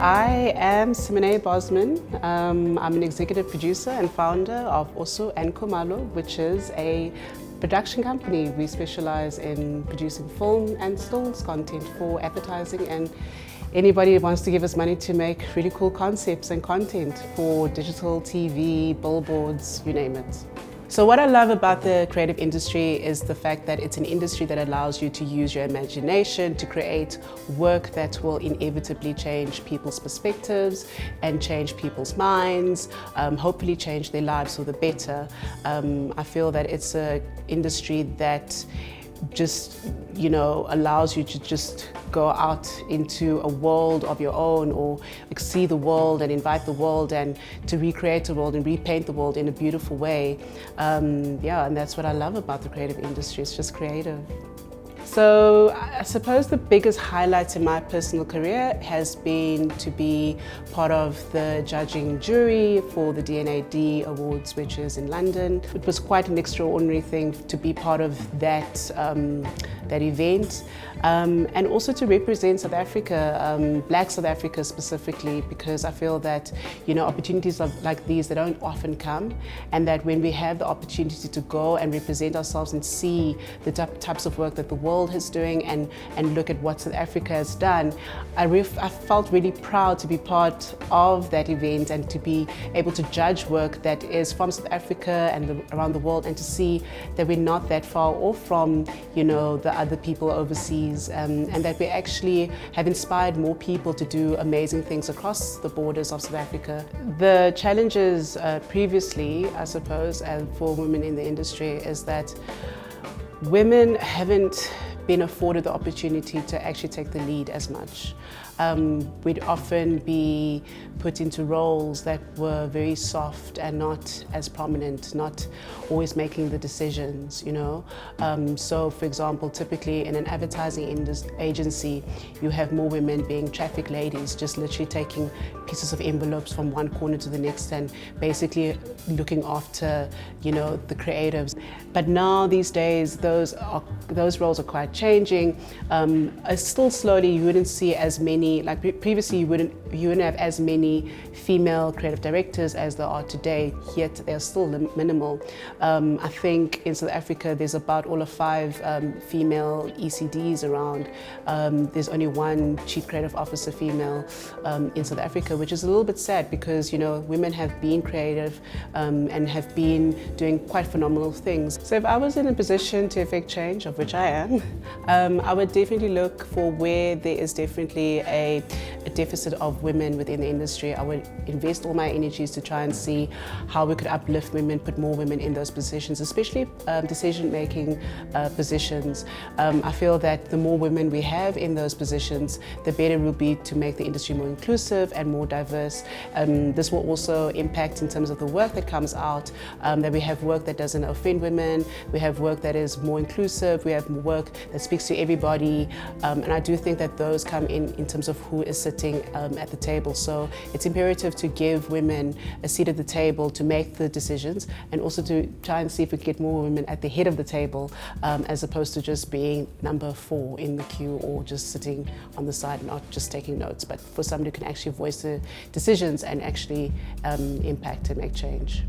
I am Simone Bosman. I'm an executive producer and founder of Osu Kumalo, which is a production company. We specialize in producing film and stills content for advertising and anybody who wants to give us money to make really cool concepts and content for digital TV, billboards, you name it. So what I love about the creative industry is the fact that it's an industry that allows you to use your imagination to create work that will inevitably change people's perspectives and change people's minds, hopefully change their lives for the better. I feel that it's an industry that just, allows you to just go out into a world of your own, or see the world and invite the world and to recreate the world and repaint the world in a beautiful way. And that's what I love about the creative industry. It's just creative. So I suppose the biggest highlight in my personal career has been to be part of the judging jury for the D&AD Awards, which is in London. It was quite an extraordinary thing to be part of that, that event, and also to represent South Africa, Black South Africa specifically, because I feel that opportunities like these, they don't often come, and that when we have the opportunity to go and represent ourselves and see the types of work that the world is doing and look at what South Africa has done, I felt really proud to be part of that event and to be able to judge work that is from South Africa and around the world, and to see that we're not that far off from the other people overseas, and that we actually have inspired more people to do amazing things across the borders of South Africa. The challenges previously, I suppose, for women in the industry is that women haven't been afforded the opportunity to actually take the lead as much. We'd often be put into roles that were very soft and not as prominent, not always making the decisions, So for example, typically in an advertising agency, you have more women being traffic ladies, just literally taking pieces of envelopes from one corner to the next and basically looking after, the creatives. But now these days, those roles are quite changing. Still slowly, you wouldn't see as many, like previously you wouldn't have as many female creative directors as there are today, yet they're still minimal. I think in South Africa there's about all of 5 female ECDs around. There's only 1 chief creative officer female in South Africa, which is a little bit sad because women have been creative and have been doing quite phenomenal things. So if I was in a position to effect change, of which I am, I would definitely look for where there is definitely a deficit of women within the industry. I would invest all my energies to try and see how we could uplift women, put more women in those positions, especially decision-making positions. I feel that the more women we have in those positions, the better it will be to make the industry more inclusive and more diverse. This will also impact in terms of the work that comes out, that we have work that doesn't offend women, we have work that is more inclusive, we have work that speaks to everybody, and I do think that those come in terms of who is sitting at the table. So it's imperative to give women a seat at the table to make the decisions, and also to try and see if we can get more women at the head of the table, as opposed to just being number 4 in the queue or just sitting on the side, not just taking notes, but for somebody who can actually voice the decisions and actually impact and make change.